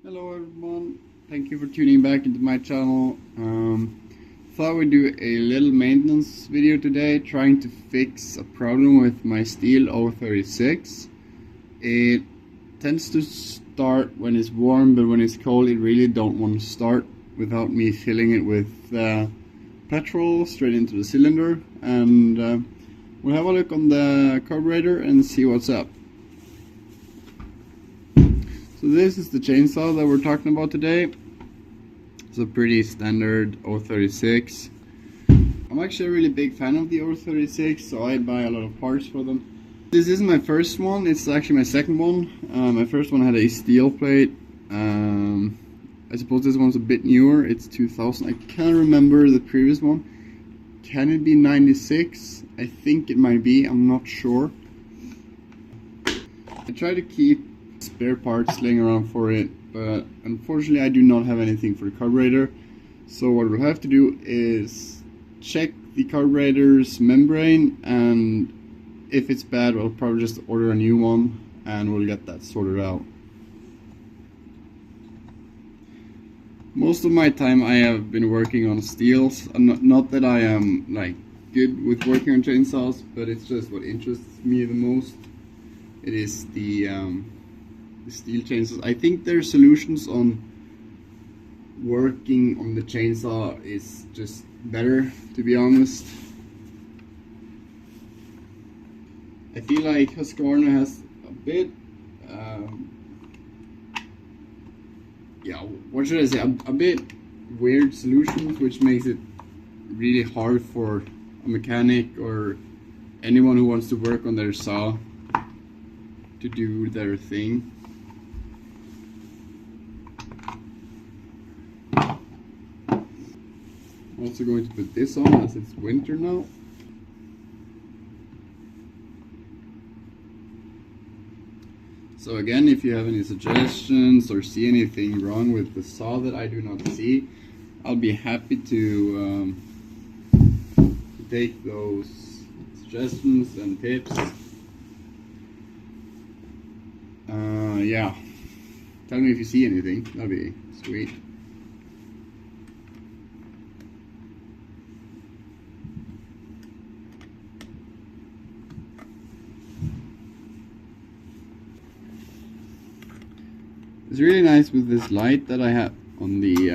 Hello everyone, thank you for tuning back into my channel. Thought we'd do a little maintenance video today, trying to fix a problem with my STIHL 036. It tends to start when it's warm, but when it's cold it really don't want to start without me filling it with petrol straight into the cylinder. And we'll have a look on the carburetor and see what's up. So this is the chainsaw that we're talking about today. It's a pretty standard 036. I'm actually a really big fan of the 036, so I buy a lot of parts for them. This isn't my first one, it's actually my second one. My first one had a steel plate. I suppose this one's a bit newer, it's 2000. I can't remember the previous one. Can it be 96? I think it might be, I'm not sure. I try to keep spare parts laying around for it, but unfortunately I do not have anything for the carburetor. So what we'll have to do is check the carburetor's membrane, and if it's bad we'll probably just order a new one and we'll get that sorted out. Most of my time I have been working on STIHLs. Not that I am like good with working on chainsaws, but it's just what interests me the most. It is the steel chainsaws. I think their solutions on working on the chainsaw is just better, to be honest. I feel like Husqvarna has a bit yeah, what should I say, a bit weird solutions, which makes it really hard for a mechanic or anyone who wants to work on their saw to do their thing. I'm also going to put this on as it's winter now. So again, if you have any suggestions or see anything wrong with the saw that I do not see, I'll be happy to take those suggestions and tips. Yeah, tell me if you see anything, that'd be sweet. It's really nice with this light that I have on the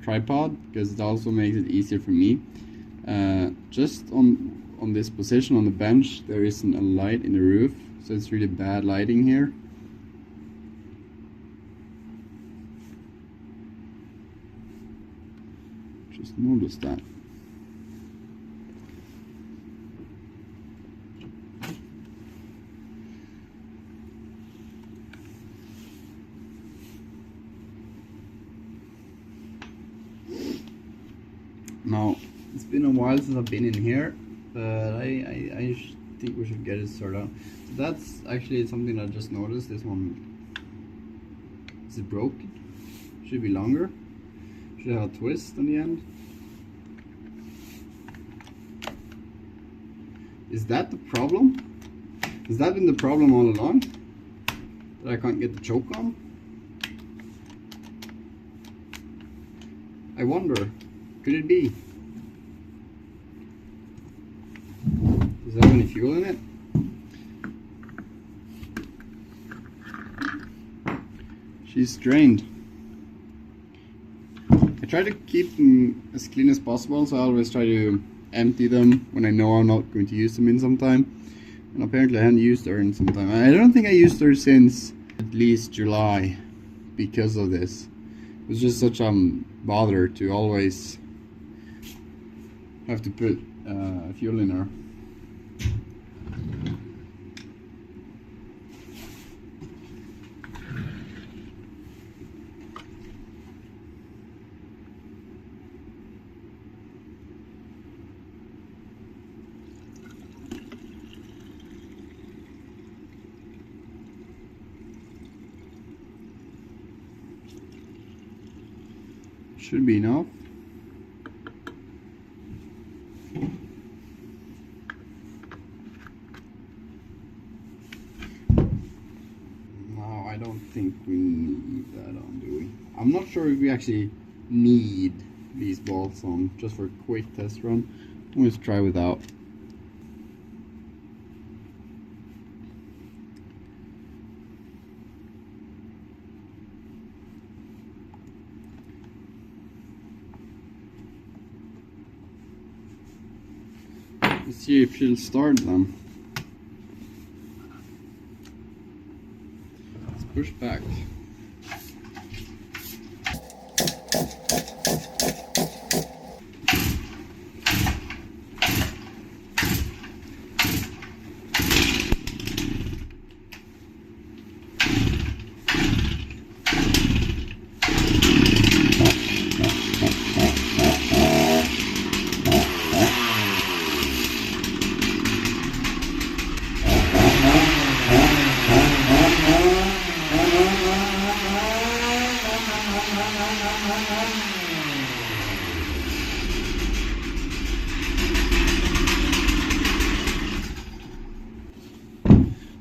tripod, because it also makes it easier for me. Just on this position on the bench there isn't a light in the roof, so it's really bad lighting here. Just noticed that. Now, it's been a while since I've been in here, but I think we should get it sorted out. So that's actually something I just noticed. This one, is it broken? Should be longer. Should have a twist on the end. Is that the problem? Has that been the problem all along? That I can't get the choke on? I wonder. Could it be? Does it have any fuel in it? She's drained. I try to keep them as clean as possible, so I always try to empty them when I know I'm not going to use them in some time. And apparently I haven't used her in some time. I don't think I used her since at least July because of this. It was just such a bother to always have to put fuel in her. Should be enough. No, I don't think we leave that on, do we? I'm not sure if we actually need these bolts on, just for a quick test run. Let's try without. Let's see if she'll start them. Let's push back.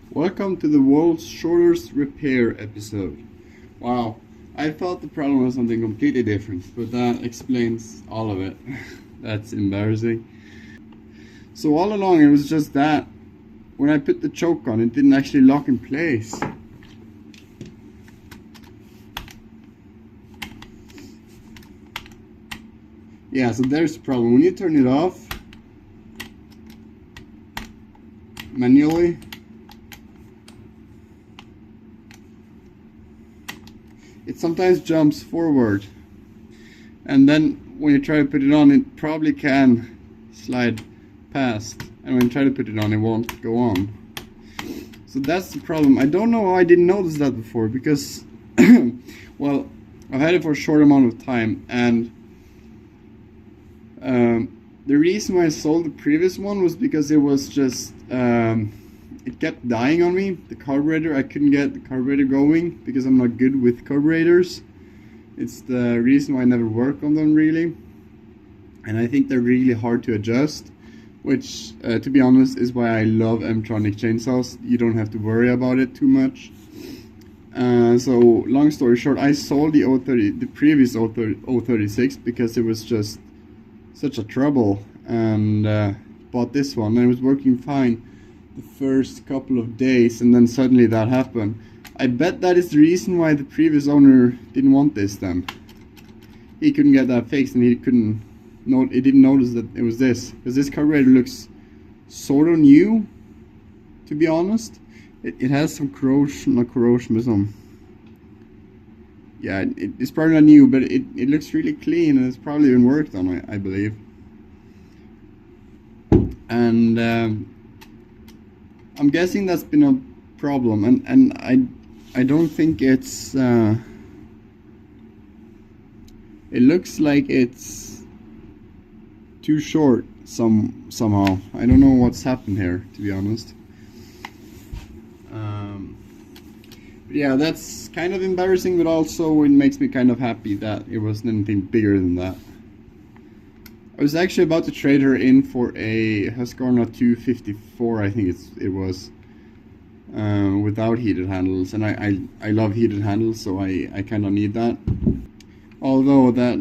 Welcome to the world's shortest repair episode. Wow, I thought the problem was something completely different, but that explains all of it. That's embarrassing. So all along it was just that when I put the choke on, it didn't actually lock in place. Yeah, so there's the problem. When you turn it off manually, it sometimes jumps forward, and then when you try to put it on, it probably can slide past, and when you try to put it on, it won't go on. So that's the problem. I don't know how I didn't notice that before, because well, I've had it for a short amount of time, and the reason why I sold the previous one was because it was just it kept dying on me. The carburetor, I couldn't get the carburetor going because I'm not good with carburetors. It's the reason why I never work on them really, and I think they're really hard to adjust, which to be honest is why I love M-tronic chainsaws. You don't have to worry about it too much. So long story short, I sold the previous 036 because it was just such a trouble, and bought this one, and it was working fine the first couple of days, and then suddenly that happened. I bet that is the reason why the previous owner didn't want this then. He couldn't get that fixed, and he didn't notice that it was this, because this carburetor looks sort of new, to be honest. It has some corrosion, not corrosion, but some, yeah, it's probably not new, but it looks really clean, and it's probably been worked on, I believe. And I'm guessing that's been a problem, and I don't think it's it looks like it's too short somehow. I don't know what's happened here, to be honest. But yeah, that's kind of embarrassing, but also it makes me kind of happy that it wasn't anything bigger than that. I was actually about to trade her in for a Husqvarna 254, I think it was, without heated handles, and I love heated handles, so I kind of need that. Although that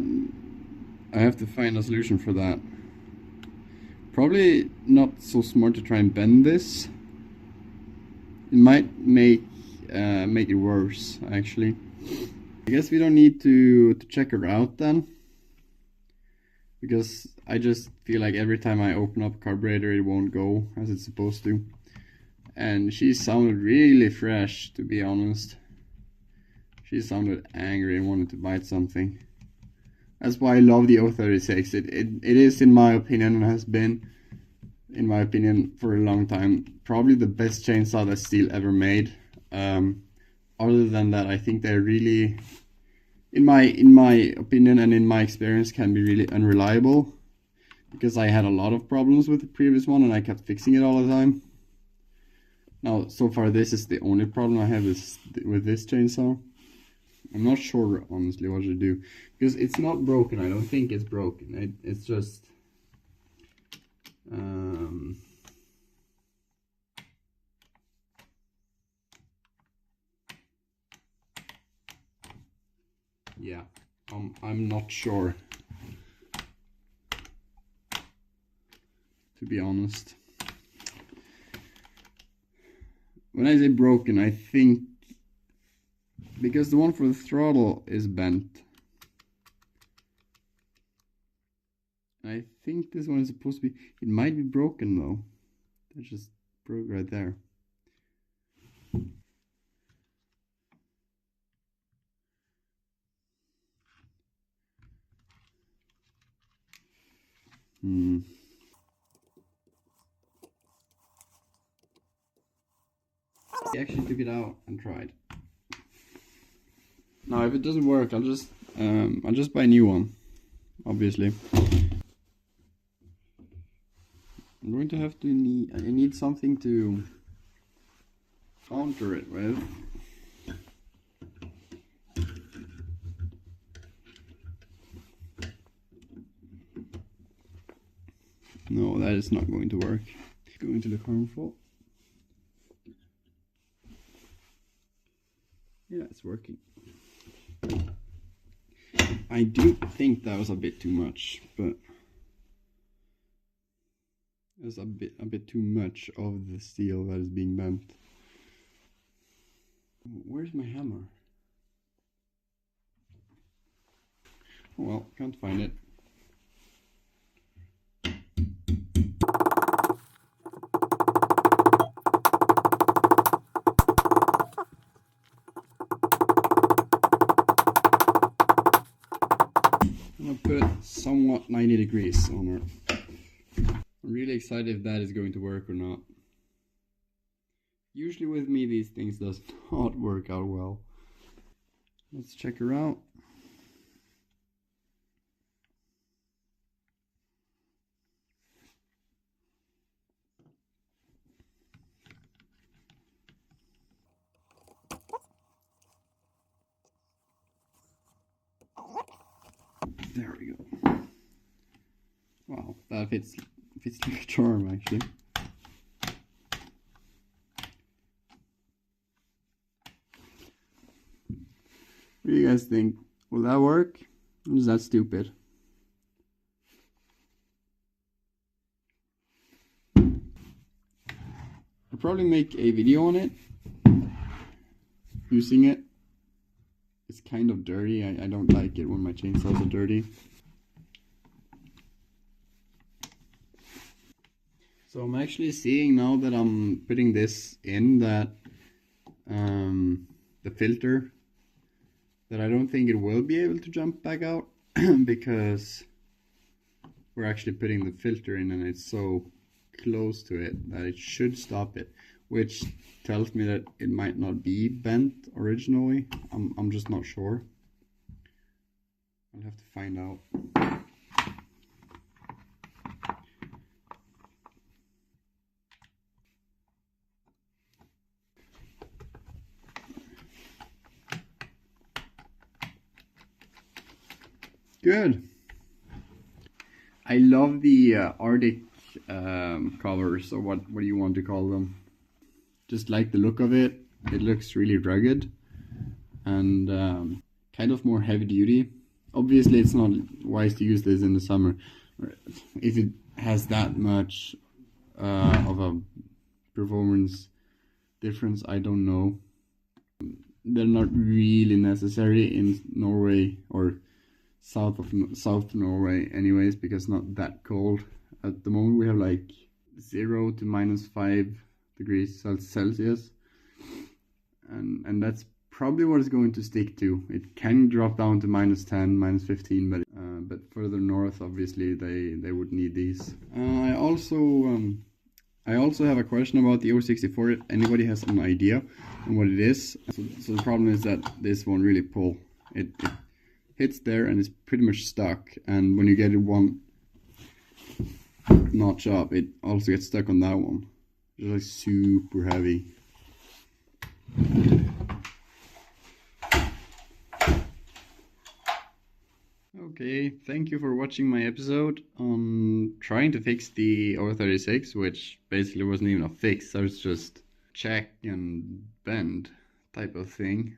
I have to find a solution for that. Probably not so smart to try and bend this. It might make it worse, actually. I guess we don't need to check her out then, because I just feel like every time I open up a carburetor it won't go as it's supposed to. And she sounded really fresh, to be honest. She sounded angry and wanted to bite something. That's why I love the 036. It is, in my opinion, and has been, in my opinion, for a long time, probably the best chainsaw that STIHL ever made. Other than that, I think they're really, in my opinion and in my experience, can be really unreliable, because I had a lot of problems with the previous one and I kept fixing it all the time. Now, so far this is the only problem I have with this chainsaw. I'm not sure, honestly, what to do, because it's not broken. I don't think it's broken. It's just Yeah, I'm not sure, to be honest. When I say broken, I think because the one for the throttle is bent. I think this one is supposed to be, it might be broken though. That just broke right there. I actually took it out and tried. Now if it doesn't work, I'll just buy a new one, obviously. I'm going to have to I need something to counter it with. No, that is not going to work. It's going to look harmful. Yeah, it's working. I do think that was a bit too much, but there's a bit too much of the steel that is being bent. Where's my hammer? Oh well, can't find it. I'm gonna put somewhat 90 degrees on it. I'm really excited if that is going to work or not. Usually with me these things does not work out well. Let's check her out. There we go. Wow, that fits like a charm actually. What do you guys think? Will that work? Or is that stupid? I'll probably make a video on it. Using it. It's kind of dirty. I don't like it when my chainsaws are dirty. So I'm actually seeing now that I'm putting this in that the filter, that I don't think it will be able to jump back out because we're actually putting the filter in and it's so close to it that it should stop it, which tells me that it might not be bent originally. I'm just not sure. I'll have to find out. Good. I love the Arctic covers, or what do you want to call them? Just like the look of it. It looks really rugged and kind of more heavy duty. Obviously it's not wise to use this in the summer if it has that much of a performance difference. I don't know. They're not really necessary in Norway or South Norway anyways, because it's not that cold. At the moment we have like 0 to -5 degrees Celsius, and that's probably what it's going to stick to. It can drop down to -10, -15, but further north obviously they would need these. I also have a question about the 064. If anybody has an idea on what it is. So the problem is that this won't really pull. It hits there and it's pretty much stuck, and when you get it one notch up, it also gets stuck on that one. It's like super heavy. Okay, thank you for watching my episode on trying to fix the 036, which basically wasn't even a fix. So it's just check and bend type of thing.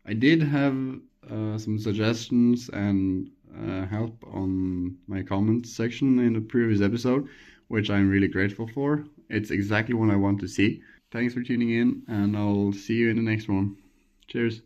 I did have some suggestions and help on my comments section in the previous episode, which I'm really grateful for. It's exactly what I want to see. Thanks for tuning in, and I'll see you in the next one. Cheers.